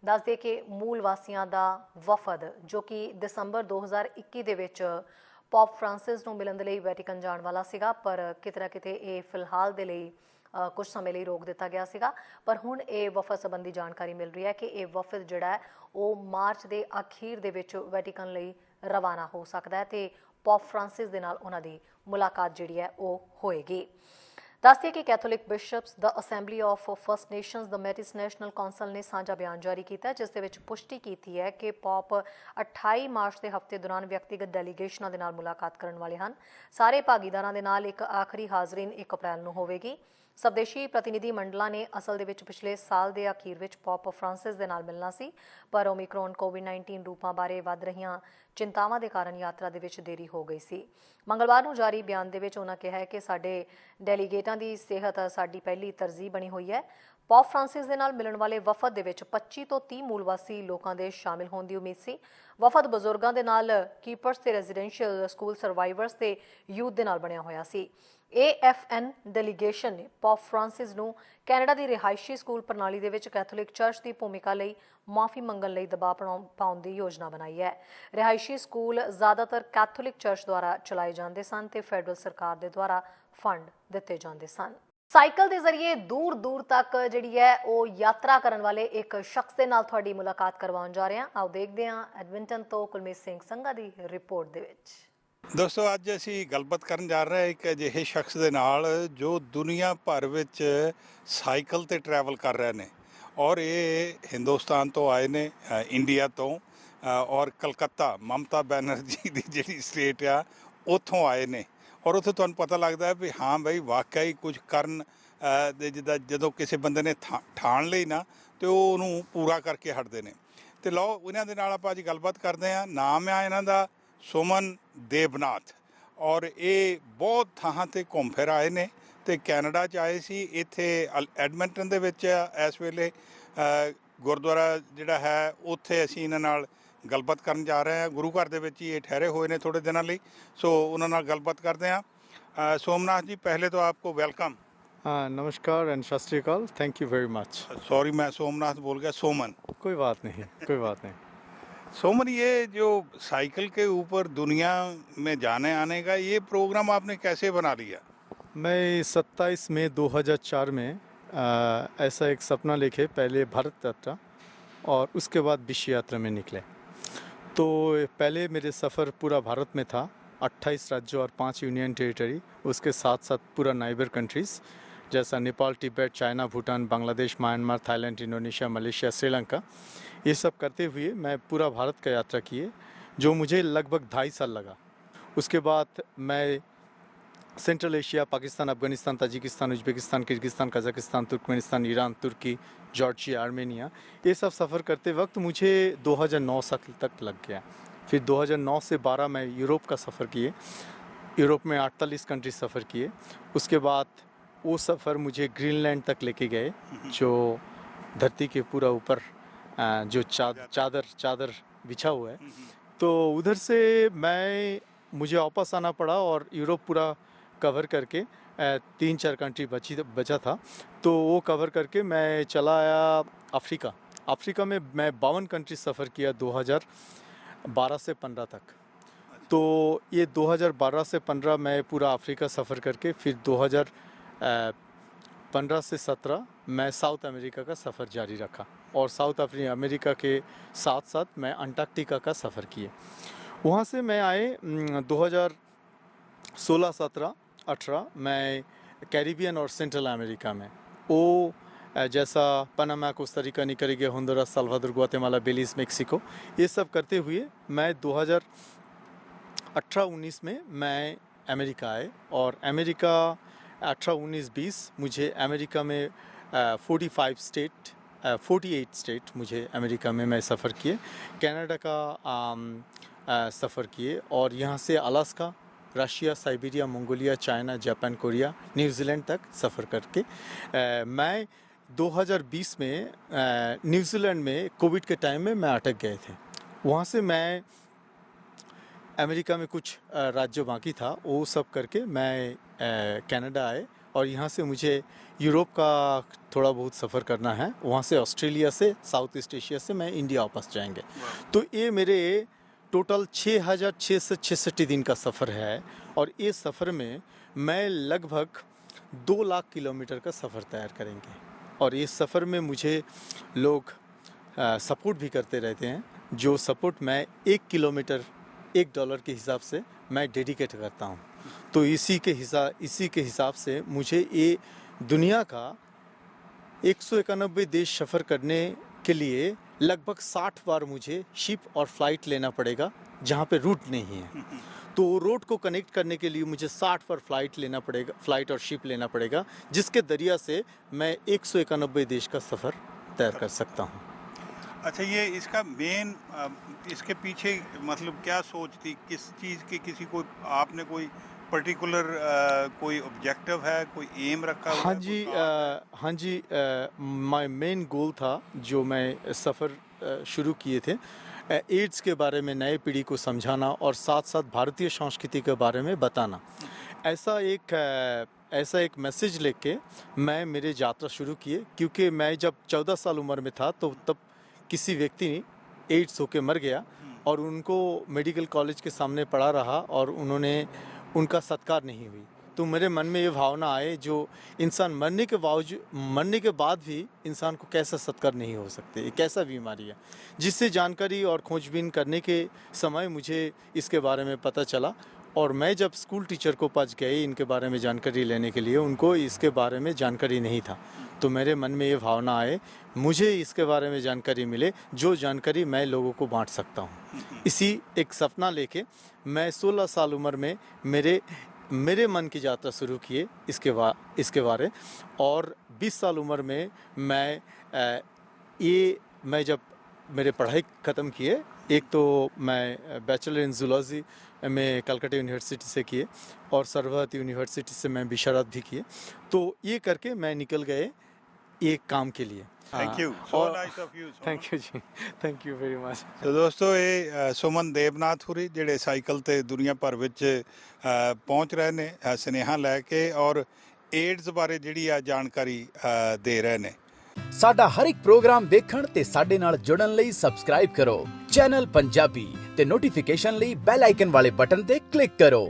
ਦੱਸ ਦੇ ਕਿ ਮੂਲ ਵਾਸੀਆਂ ਦਾ ਵਫਦ ਜੋ ਕਿ ਦਸੰਬਰ 2021 ਦੇ ਵਿੱਚ ਪੋਪ ਫ੍ਰਾਂਸਿਸ ਨੂੰ ਮਿਲਣ ਦੇ ਲਈ ਵੈਟੀਕਨ ਜਾਣ ਵਾਲਾ ਸੀਗਾ, ਪਰ ਕਿਤੇ ਨਾ ਕਿਤੇ ਇਹ ਫਿਲਹਾਲ ਦੇ ਲਈ ਕੁਝ ਸਮੇਂ ਲਈ ਰੋਕ ਦਿੱਤਾ ਗਿਆ ਸੀਗਾ। ਪਰ ਹੁਣ ਇਹ ਵਫਦ ਸੰਬੰਧੀ ਜਾਣਕਾਰੀ ਮਿਲ ਰਹੀ ਹੈ ਕਿ ਇਹ ਵਫਦ ਜਿਹੜਾ ਹੈ ਉਹ ਮਾਰਚ ਦੇ ਅਖੀਰ ਦੇ ਵਿੱਚ ਵੈਟੀਕਨ ਲਈ ਰਵਾਨਾ ਹੋ ਸਕਦਾ ਹੈ ਤੇ ਪੋਪ ਫ੍ਰਾਂਸਿਸ ਦੇ ਨਾਲ ਉਹਨਾਂ ਦੀ ਮੁਲਾਕਾਤ ਜਿਹੜੀ ਹੈ ਉਹ ਹੋਏਗੀ। ਦੱਸ ਦਈਏ ਕਿ ਕੈਥੋਲਿਕ ਬਿਸ਼ਪਸ ਦਾ ਅਸੈਂਬਲੀ ਆਫ ਫਸਟ ਨੇਸ਼ਨਸ ਦਾ ਮੈਟਿਸ ਨੈਸ਼ਨਲ ਕੌਂਸਲ ਨੇ ਸਾਂਝਾ ਬਿਆਨ ਜਾਰੀ ਕੀਤਾ, ਜਿਸ ਦੇ ਵਿੱਚ ਪੁਸ਼ਟੀ ਕੀਤੀ ਹੈ ਕਿ ਪੌਪ 28 ਮਾਰਚ ਦੇ ਹਫ਼ਤੇ ਦੌਰਾਨ ਵਿਅਕਤੀਗਤ ਡੈਲੀਗੇਸ਼ਨਾਂ ਦੇ ਨਾਲ ਮੁਲਾਕਾਤ ਕਰਨ ਵਾਲੇ ਹਨ। ਸਾਰੇ ਭਾਗੀਦਾਰਾਂ ਦੇ ਨਾਲ ਇੱਕ ਆਖਰੀ ਹਾਜ਼ਰੀਨ 1 ਅਪ੍ਰੈਲ ਨੂੰ ਹੋਵੇਗੀ। ਸਵਦੇਸ਼ੀ ਪ੍ਰਤੀਨਿਧੀ ਮੰਡਲਾਂ ਨੇ ਅਸਲ ਦੇ ਵਿੱਚ ਪਿਛਲੇ ਸਾਲ ਦੇ ਅਖੀਰ ਵਿੱਚ ਪੌਪ ਫ੍ਰਾਂਸਿਸ ਦੇ ਨਾਲ ਮਿਲਣਾ ਸੀ, ਪਰ ਓਮਿਕਰੋਨ ਕੋਵਿਡ-19 ਰੂਪਾਂ ਬਾਰੇ ਵੱਧ ਰਹੀਆਂ ਚਿੰਤਾਵਾਂ ਦੇ ਕਾਰਨ ਯਾਤਰਾ ਦੇ ਵਿੱਚ ਦੇਰੀ ਹੋ ਗਈ ਸੀ। ਮੰਗਲਵਾਰ ਨੂੰ ਜਾਰੀ ਬਿਆਨ ਦੇ ਵਿੱਚ ਉਹਨਾਂ ਕਿਹਾ ਹੈ ਕਿ ਸਾਡੇ ਡੈਲੀਗੇਟਾਂ ਦੀ ਸਿਹਤ ਸਾਡੀ ਪਹਿਲੀ ਤਰਜੀਹ ਬਣੀ ਹੋਈ ਹੈ। ਪੌਪ ਫ੍ਰਾਂਸਿਸ ਦੇ ਨਾਲ ਮਿਲਣ ਵਾਲੇ ਵਫਦ ਦੇ ਵਿੱਚ 25 ਤੋਂ 30 ਮੂਲਵਾਸੀ ਲੋਕਾਂ ਦੇ ਸ਼ਾਮਿਲ ਹੋਣ ਦੀ ਉਮੀਦ ਸੀ। ਵਫਦ ਬਜ਼ੁਰਗਾਂ ਦੇ ਨਾਲ ਕੀਪਰਸ ਤੇ ਰੈਜ਼ੀਡੈਂਸ਼ੀਅਲ ਸਕੂਲ ਸਰਵਾਈਵਰਸ ਤੇ ਯੂਥ ਦੇ ਨਾਲ ਬਣਿਆ ਹੋਇਆ ਸੀ। AFN ਡੈਲੀਗੇਸ਼ਨ ਨੇ ਪੌਪ ਫ੍ਰਾਂਸਿਸ ਨੂੰ ਕੈਨੇਡਾ ਦੀ ਰਿਹਾਇਸ਼ੀ ਸਕੂਲ ਪ੍ਰਣਾਲੀ ਦੇ ਵਿੱਚ ਕੈਥੋਲਿਕ ਚਰਚ ਦੀ ਭੂਮਿਕਾ ਲਈ ਮਾਫੀ ਮੰਗਣ ਲਈ ਦਬਾਅ ਪਾਉਣ ਦੀ ਯੋਜਨਾ ਬਣਾਈ ਹੈ। ਰਿਹਾਇਸ਼ੀ ਸਕੂਲ ਜ਼ਿਆਦਾਤਰ ਕੈਥੋਲਿਕ ਚਰਚ ਦੁਆਰਾ ਚਲਾਏ ਜਾਂਦੇ ਸਨ ਤੇ ਫੈਡਰਲ ਸਰਕਾਰ ਦੇ ਦੁਆਰਾ ਫੰਡ ਦਿੱਤੇ ਜਾਂਦੇ ਸਨ। ਸਾਈਕਲ ਦੇ ਜ਼ਰੀਏ ਦੂਰ ਦੂਰ ਤੱਕ ਜਿਹੜੀ ਹੈ ਉਹ ਯਾਤਰਾ ਕਰਨ ਵਾਲੇ ਇੱਕ ਸ਼ਖਸ ਦੇ ਨਾਲ ਤੁਹਾਡੀ ਮੁਲਾਕਾਤ ਕਰਵਾਉਣ ਜਾ ਰਹੇ ਹਾਂ। ਆਓ ਦੇਖਦੇ ਹਾਂ ਐਡਮਿੰਟਨ ਤੋਂ ਕੁਲਮੀਤ ਸਿੰਘ ਸੰਘਾ ਦੀ ਰਿਪੋਰਟ ਦੇ ਵਿੱਚ। ਦੋਸਤੋ, ਅੱਜ ਅਸੀਂ ਗੱਲਬਾਤ ਕਰਨ ਜਾ ਰਹੇ ਹਾਂ ਇੱਕ ਅਜਿਹੇ ਸ਼ਖਸ ਦੇ ਨਾਲ ਜੋ ਦੁਨੀਆ ਭਰ ਵਿੱਚ ਸਾਈਕਲ ਤੇ ਟਰੈਵਲ ਕਰ ਰਹੇ ਨੇ ਔਰ ਇਹ ਹਿੰਦੁਸਤਾਨ ਤੋਂ ਆਏ ਨੇ, ਇੰਡੀਆ ਤੋਂ, ਔਰ ਕਲਕੱਤਾ ਮਮਤਾ ਬੈਨਰਜੀ ਦੀ ਜਿਹੜੀ ਸਟੇਟ ਆ ਉੱਥੋਂ ਆਏ ਨੇ। ਔਰ ਉੱਥੇ ਤੁਹਾਨੂੰ ਪਤਾ ਲੱਗਦਾ ਵੀ ਹਾਂ ਬਈ ਵਾਕਈ ਕੁਝ ਕਰਨ ਦੇ ਜਿੱਦਾਂ ਜਦੋਂ ਕਿਸੇ ਬੰਦੇ ਨੇ ਠਾਣ ਲਈ ਨਾ ਤੇ ਉਹ ਉਹਨੂੰ ਪੂਰਾ ਕਰਕੇ ਹਟਦੇ ਨੇ। ਤੇ ਲਓ ਇਹਨਾਂ ਦੇ ਨਾਲ ਆਪਾਂ ਅੱਜ ਗੱਲਬਾਤ ਕਰਦੇ ਹਾਂ। ਨਾਮ ਆ ਇਹਨਾਂ ਦਾ ਸੁਮਨ ਦੇਵਨਾਥ ਔਰ ਇਹ ਬਹੁਤ ਥਾਂ 'ਤੇ ਘੁੰਮ ਫਿਰ ਆਏ ਨੇ ਤੇ ਕੈਨੇਡਾ 'ਚ ਆਏ ਸੀ। ਇੱਥੇ ਐਡਮਿੰਟਨ ਦੇ ਵਿੱਚ ਇਸ ਵੇਲੇ ਗੁਰਦੁਆਰਾ ਜਿਹੜਾ ਹੈ ਉੱਥੇ ਅਸੀਂ ਇਹਨਾਂ ਨਾਲ ਗੱਲਬਾਤ ਕਰਨ ਜਾ ਰਹੇ ਹਾਂ। ਗੁਰੂ ਘਰ ਦੇ ਵਿੱਚ ਹੀ ਇਹ ਠਹਿਰੇ ਹੋਏ ਨੇ ਥੋੜ੍ਹੇ ਦਿਨਾਂ ਲਈ, ਸੋ ਉਹਨਾਂ ਨਾਲ ਗੱਲਬਾਤ ਕਰਦੇ ਹਾਂ। सोमनाथ जी, पहले तो आपको वेलकम। नमस्कार एंड सत श्री अकाल, thank you very much. Sorry मैं सोमनाथ बोल गया, सोमन। कोई बात नहीं, कोई बात नहीं। सोमन, ये जो साइकिल के ऊपर दुनिया में जाने आने का ये प्रोग्राम आपने कैसे बना लिया? मैं 27 मई 2004 में ऐसा एक सपना लेके पहले भारत यात्रा और उसके बाद विश्व यात्रा में निकले। तो पहले मेरे सफ़र पूरा भारत में था, 28 राज्यों और 5 यूनियन टेरिटरी, उसके साथ साथ पूरा नाइबर कंट्रीज़ जैसा Nepal, Tibet, China, Bhutan, Bangladesh, Myanmar, Thailand, Indonesia, Malaysia, Sri Lanka, ये सब करते हुए मैं पूरा भारत का यात्रा किए, जो मुझे लगभग 2.5 साल लगा। उसके बाद मैं Central Asia, Pakistan, Afghanistan, Tajikistan, Uzbekistan, Kyrgyzstan, Kazakhstan, Turkmenistan, Iran, Turkey, Georgia, Armenia, ये सब सफ़र करते वक्त मुझे 2009 साल तक लग गया। फिर 2009 से 12 मैं यूरोप का सफ़र किए, यूरोप में 48 कंट्री सफ़र किए। उसके बाद वो सफ़र मुझे ग्रीनलैंड तक लेके गए, जो धरती के पूरा ऊपर जो चादर बिछा हुआ है। तो उधर से मुझे वापस आना पड़ा और यूरोप पूरा कवर करके 3-4 कंट्री बचा था, तो वो कवर करके मैं चला आया अफ्रीका। अफ्रीका में मैं 52 कंट्री सफ़र किया 2012 से 15 तक। तो ये 2012 से 15 मैं पूरा अफ्रीका सफ़र करके फिर 2015 से 17 मैं साउथ अमेरिका का सफ़र जारी रखा और साउथ अमेरिका के साथ साथ मैं अंटार्कटिका का सफ़र किए। वहाँ से मैं आए 2016, 17, 18 मैं कैरिबियन और सेंट्रल अमेरिका में, वो जैसा Panama, Costa Rica, Nicaragua, Honduras, Salvador, Guatemala, Belize, Mexico, ये सब करते हुए मैं 2018-19 में मैं अमेरिका आए और अमेरिका 18-19-20 मुझे अमेरिका में 48 स्टेट मुझे अमेरिका में मैं सफ़र किए। कनाडा का सफ़र किए और यहाँ से Alaska, Russia, Siberia, Mongolia, China, Japan, Korea, New Zealand तक सफ़र करके मैं 2020 में न्यूजीलैंड में कोविड के टाइम में मैं अटक गए थे। वहाँ से मैं अमेरिका में कुछ राज्य बाकी था, वो सब करके मैं कनाडा आए और यहाँ से मुझे यूरोप का थोड़ा बहुत सफ़र करना है, वहाँ से ऑस्ट्रेलिया से, साउथ ईस्ट एशिया से मैं इंडिया वापस जाएंगे। तो ये मेरे टोटल 6,666 दिन का सफ़र है और ये सफ़र में मैं लगभग 2 लाख किलोमीटर का सफ़र तैयार करेंगे। और इस सफ़र में मुझे लोग सपोर्ट भी करते रहते हैं, जो सपोर्ट मैं 1 किलोमीटर $1 के हिसाब से मैं डेडिकेट करता हूँ। तो इसी के हिसाब से मुझे ये दुनिया का 191 देश सफ़र करने के लिए लगभग 60 बार मुझे शिप और फ्लाइट लेना पड़ेगा, जहाँ पे रूट नहीं है। तो रोड को कनेक्ट करने के लिए मुझे 60 बार फ्लाइट और शिप लेना पड़ेगा, जिसके दरिया से मैं 191 देश का सफ़र तैयार कर सकता हूँ। अच्छा, ये इसका मेन इसके पीछे मतलब क्या सोच थी, किस चीज़ की, किसी को आपने कोई पर्टिकुलर कोई ऑब्जेक्टिव है, कोई एम रखा हुआ है? हाँ जी, माय मेन गोल था जो मैं सफ़र शुरू किए थे, एड्स के बारे में नए पीढ़ी को समझाना और साथ साथ भारतीय संस्कृति के बारे में बताना। ऐसा एक मैसेज लेके मैं मेरी यात्रा शुरू किए, क्योंकि मैं जब 14 साल उम्र में था तो तब किसी व्यक्ति ने एड्स होके मर गया और उनको मेडिकल कॉलेज के सामने पड़ा रहा और उनका सत्कार नहीं हुई। तो मेरे मन में ये भावना आए, जो इंसान मरने के बाद भी इंसान को कैसा सत्कार नहीं हो सकते, ये कैसा बीमारी है, जिससे जानकारी और खोजबीन करने के समय मुझे इसके बारे में पता चला। और मैं जब स्कूल टीचर को पास गए इनके बारे में जानकारी लेने के लिए, उनको इसके बारे में जानकारी नहीं था। तो मेरे मन में ये भावना आए, मुझे इसके बारे में जानकारी मिले, जो जानकारी मैं लोगों को बांट सकता हूँ। इसी एक सपना लेके मैं 16 साल उम्र में मेरे मन की यात्रा शुरू किए इसके बारे। और 20 साल उम्र में मैं जब मेरे पढ़ाई ख़त्म किए, एक तो मैं बैचलर इन जूलॉजी में कलकत्ता यूनिवर्सिटी से किए और सर्वभारती यूनिवर्सिटी से मैं विशारद भी किए। तो ये करके मैं निकल गए एक काम के लिए। Thank you, so nice of you. Thank you जी, थैंक यू वेरी मच। तो दोस्तों, ये सुमन देवनाथ हुरी ਜਿਹੜੇ ਸਾਈਕਲ ਤੇ ਦੁਨੀਆ ਭਰ ਵਿੱਚ ਪਹੁੰਚ ਰਹੇ ਨੇ ਸੁਨੇਹਾ ਲੈ ਕੇ ਔਰ ਏਡਜ਼ ਬਾਰੇ ਜਿਹੜੀ ਆ ਜਾਣਕਾਰੀ ਦੇ ਰਹੇ ਨੇ। ਸਾਡਾ ਹਰ ਇੱਕ ਪ੍ਰੋਗਰਾਮ ਵੇਖਣ ਤੇ ਸਾਡੇ ਨਾਲ ਜੁੜਨ ਲਈ ਸਬਸਕ੍ਰਾਈਬ ਕਰੋ ਚੈਨਲ ਪੰਜਾਬੀ ਤੇ ਨੋਟੀਫਿਕੇਸ਼ਨ ਲਈ ਬੈਲ ਆਈਕਨ ਵਾਲੇ ਬਟਨ ਤੇ ਕਲਿੱਕ ਕਰੋ।